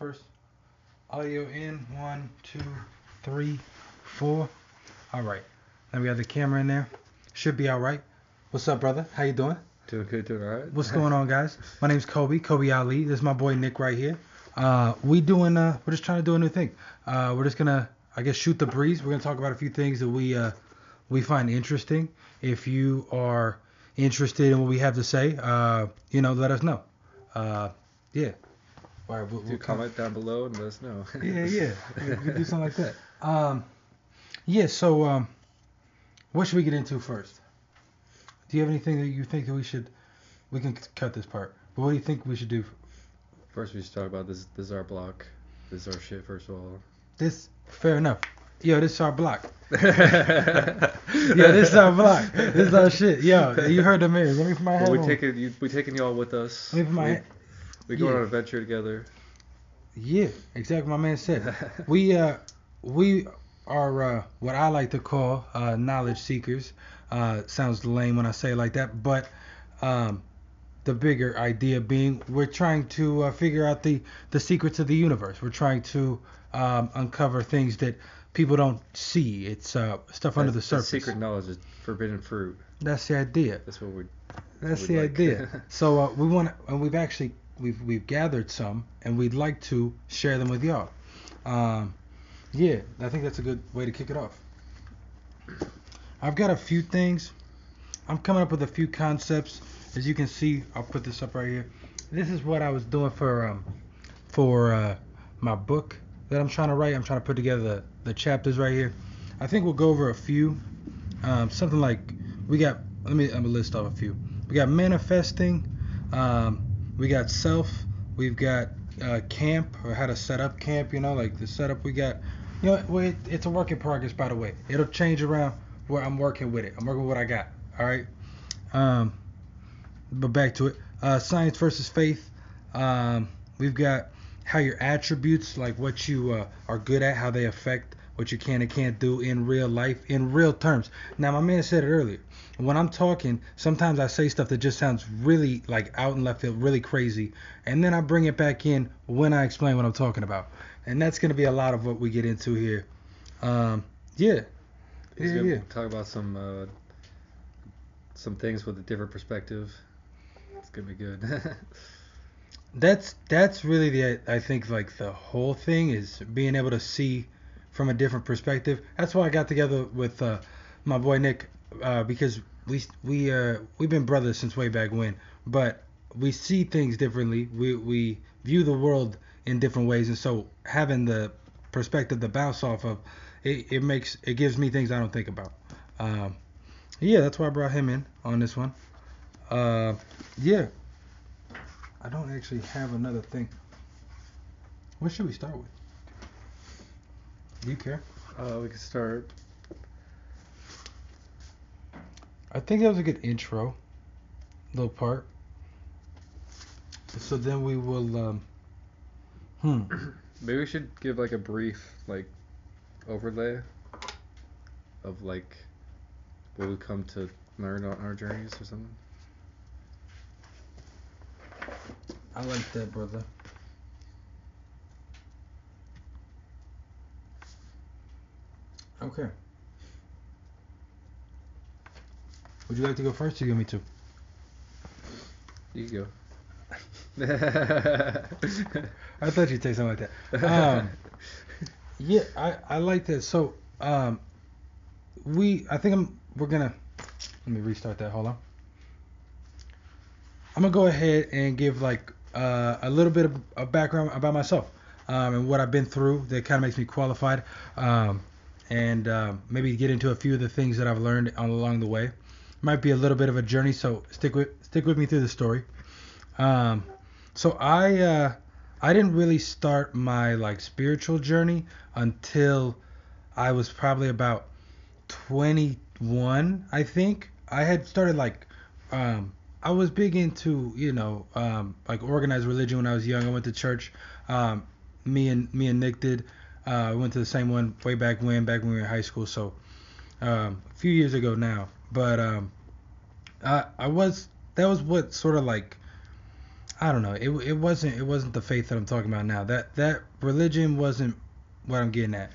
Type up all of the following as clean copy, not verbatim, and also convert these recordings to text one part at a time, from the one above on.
first. Audio in. 1, 2, 3, 4. All right. Now we got the camera in there. Should be all right. What's up, brother? How you doing? Doing good, doing all right. What's going on, guys? My name's Kobe Ali. This is my boy Nick right here. We're just trying to do a new thing. We're just gonna, I guess, shoot the breeze. We're gonna talk about a few things that we find interesting. If you are interested in what we have to say, let us know. Yeah. All right, we'll comment down below and let us know. yeah. We can do something like that. So what should we get into first? Do you have anything that you think that we can cut this part, but what do you think we should do? First we should talk about this is our block. This is our shit, first of all. Fair enough. Yo, this is our block. This is our block. This is our shit. Yo, you heard the mirror. Let me put my head on. We're taking y'all with us. Let me put my head. We go on an adventure together. Yeah, exactly what my man said. We are what I like to call knowledge seekers. Sounds lame when I say it like that, but the bigger idea being we're trying to figure out the secrets of the universe. We're trying to uncover things that people don't see. It's stuff under the surface. Secret knowledge is forbidden fruit. That's the idea. That's the idea. So we want, and we've gathered some, and we'd like to share them with y'all. I think that's a good way to kick it off. I've got a few things. I'm coming up with a few concepts. As you can see, I'll put this up right here. This is what I was doing for my book that I'm trying to write. I'm trying to put together the chapters right here. I think we'll go over a few. Something like I'm gonna list off a few. We got manifesting. We got self. We've got camp, or how to set up camp. Like the setup we got. It's a work in progress, by the way. It'll change around where I'm working with it. I'm working with what I got. All right. But back to it. Science versus faith. We've got how your attributes, like what you are good at, how they affect what you can and can't do in real life, in real terms. Now, my man said it earlier. When I'm talking, sometimes I say stuff that just sounds really like out in left field, really crazy, and then I bring it back in when I explain what I'm talking about. And that's going to be a lot of what we get into here. Talk about some things with a different perspective. It's gonna be good. That's really I think like the whole thing is being able to see from a different perspective. That's why I got together with my boy Nick, because we've been brothers since way back when, but we see things differently. We view the world in different ways, and so having the perspective to bounce off of, it gives me things I don't think about. That's why I brought him in on this one. I don't actually have another thing. What should we start with? Do you care? We can start. I think that was a good intro, little part. So then we will. Maybe we should give like a brief overlay of what we come to learn on our journeys or something. I like that, brother. Okay. Would you like to go first or you want me to? You go. I thought you'd take something like that. I like that. So, we're gonna, let me restart that. Hold on. I'm gonna go ahead and give a little bit of a background about myself, and what I've been through that kind of makes me qualified, and maybe get into a few of the things that I've learned along the way. Might be a little bit of a journey, so stick with me through the story. So I didn't really start my spiritual journey until I was probably about 21, I think. I had started I was big into organized religion when I was young. I went to church. Me and Nick did. We went to the same one way back when we were in high school. So a few years ago now. But that was what sort of I don't know. It wasn't the faith that I'm talking about now. That religion wasn't what I'm getting at.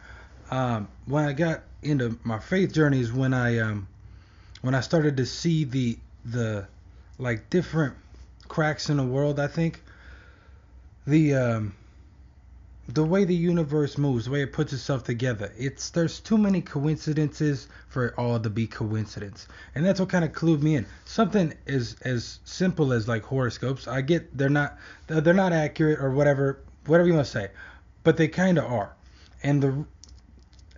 When I got into my faith journey is when I started to see the like different cracks in the world. I think the the way the universe moves, the way it puts itself together. There's too many coincidences for it all to be coincidence, and that's what kind of clued me in. Something as simple as like horoscopes. I get they're not accurate or whatever you want to say, but they kind of are, and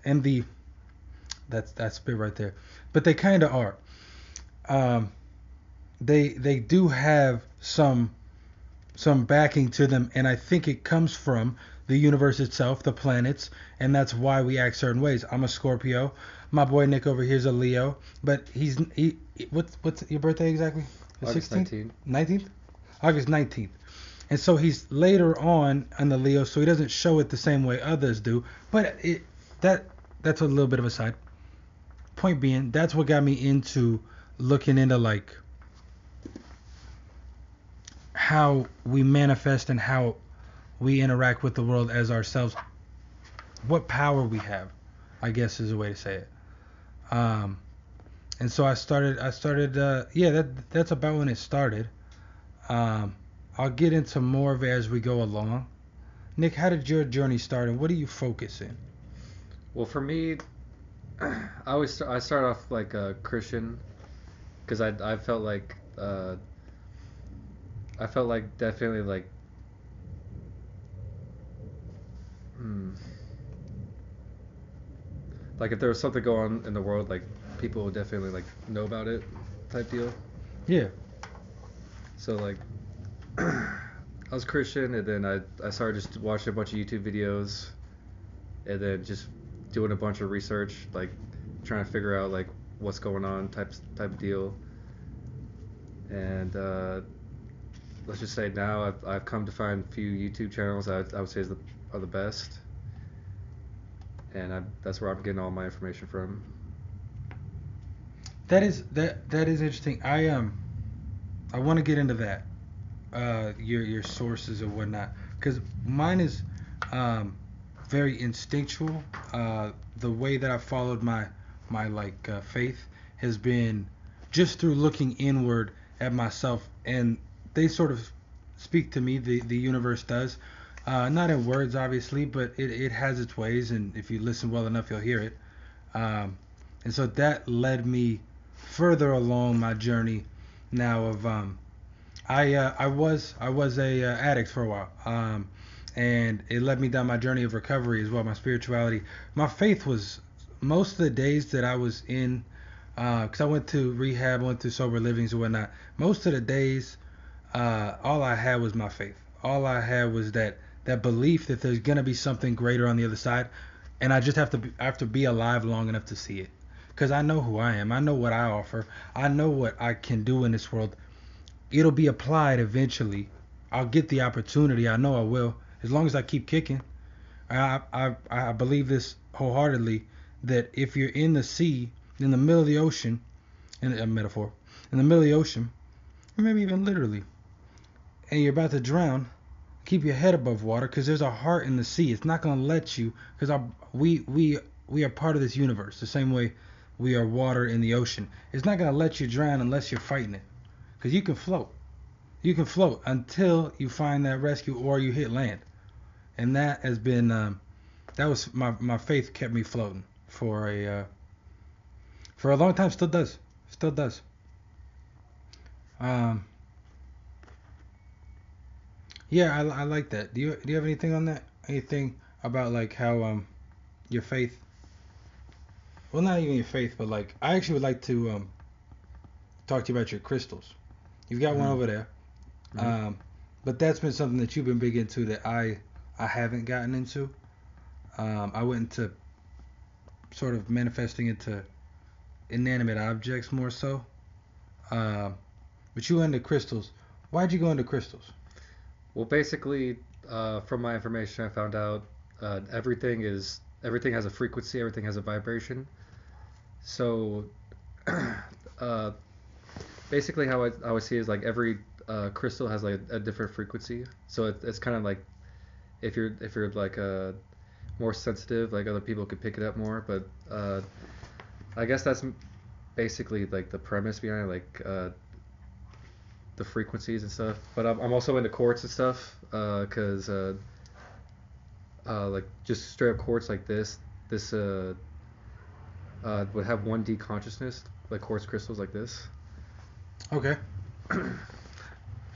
the that's spit right there. But they kind of are. Um, they do have some backing to them, and I think it comes from the universe itself, the planets, and that's why we act certain ways. I'm a Scorpio. My boy Nick over here is a Leo, but what's your birthday exactly? The August 16th? 19th. 19th? August 19th. And so he's later on in the Leo, so he doesn't show it the same way others do. But that's a little bit of a side. Point being, that's what got me into looking into like how we manifest and how we interact with the world as ourselves. What power we have, I guess, is a way to say it. Um, and so I started. Yeah, that's about when it started. Um, I'll get into more of it as we go along. Nick, how did your journey start, and what do you focus in? Well, for me, I start off like a Christian because I felt like definitely like hmm, like if there was something going on in the world, like people would definitely like know about it, type deal. Yeah, So like I was Christian, and then I started just watching a bunch of YouTube videos, and then just doing a bunch of research, like trying to figure out like what's going on, type of deal. And let's just say now I've come to find a few YouTube channels I would say are the best, and that's where I'm getting all my information from. that is interesting. I want to get into that. Your sources and whatnot, because mine is very instinctual. The way that I followed my like faith has been just through looking inward at myself, and they sort of speak to me. The universe does, not in words obviously, but it has its ways, and if you listen well enough, you'll hear it. Um, and so that led me further along my journey now of I was a addict for a while, and it led me down my journey of recovery as well. My spirituality, my faith was most of the days that I was in, because I went to rehab, went to sober livings and whatnot. Most of the days, all I had was my faith. All I had was that belief that there's gonna be something greater on the other side, and I have to be alive long enough to see it. Because I know who I am. I know what I offer. I know what I can do in this world. It'll be applied eventually. I'll get the opportunity. I know I will, as long as I keep kicking. I believe this wholeheartedly, that if you're in the sea, in the middle of the ocean, in a metaphor, in the middle of the ocean, or maybe even literally, and you're about to drown, keep your head above water, because there's a heart in the sea. It's not gonna let you, because we are part of this universe, the same way we are water in the ocean. It's not gonna let you drown unless you're fighting it, because you can float. You can float until you find that rescue or you hit land. And that has been that was my faith kept me floating for a long time. Still does. Um, yeah, I like that. Do you have anything on that? Anything about like how your faith? Well, not even your faith, but like I actually would like to talk to you about your crystals. You've got one Mm-hmm. over there. Mm-hmm. Um, but that's been something that you've been big into that I haven't gotten into. I went into sort of manifesting into inanimate objects more so. Um, but you went into crystals. Why'd you go into crystals? Well, basically, from my information, I found out everything has a frequency, everything has a vibration. So, uh, basically, how I see it is like crystal has like a different frequency, so it's kind of like if you're like more sensitive, like other people could pick it up more. But I guess that's basically like the premise behind it, like the frequencies and stuff. But I'm also into quartz and stuff, because like just straight up quartz like this would have 1D consciousness, like quartz crystals like this. Okay.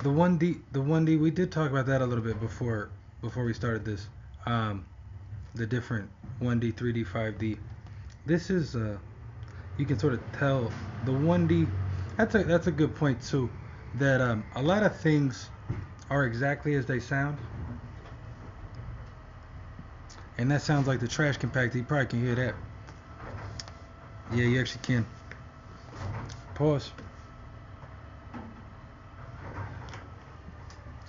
The 1D, we did talk about that a little bit before we started this. The different 1D, 3D, 5D. This is you can sort of tell the 1D. That's a good point too. That a lot of things are exactly as they sound, and that sounds like the trash compactor. You probably can hear that. Yeah, you actually can. Pause.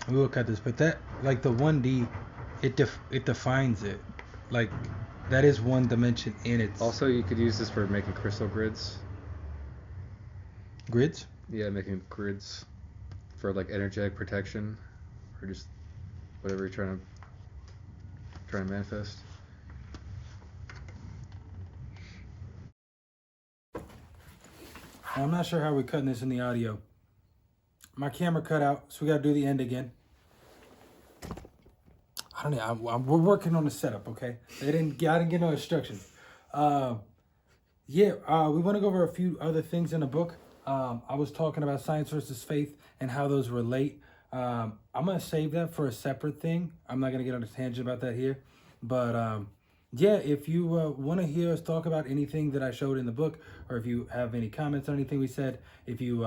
We'll cut this, but that, like the 1D, it defines it. Like that is one dimension in its. Also, you could use this for making crystal grids. Grids? Yeah, making grids for like energetic protection, or just whatever you're trying to manifest. I'm not sure how we're cutting this in the audio. My camera cut out, so we gotta do the end again. I don't know. We're working on the setup, okay? I didn't get no instructions. We want to go over a few other things in the book. I was talking about science versus faith and how those relate. I'm gonna save that for a separate thing. I'm not gonna get on a tangent about that here, but if you want to hear us talk about anything that I showed in the book, or if you have any comments on anything we said, if you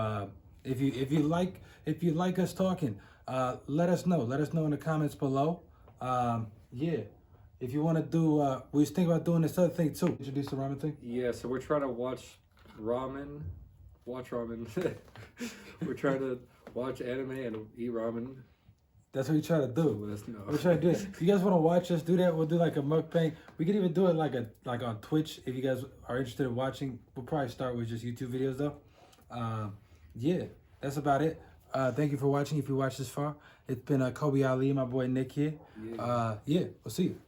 like us talking, let us know. Let us know in the comments below. If you want to do, we was thinking about doing this other thing too. Introduce the ramen thing. Yeah, so we're trying to watch ramen. We're trying to watch anime and eat ramen. That's what we try to do. Let us know. We're trying to do it. If you guys want to watch us do that, we'll do like a mukbang. We could even do it like on Twitch if you guys are interested in watching. We'll probably start with just YouTube videos though. That's about it. Thank you for watching. If you watched this far, it's been Kobe Ali, my boy Nick here. We'll see you.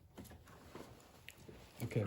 Okay.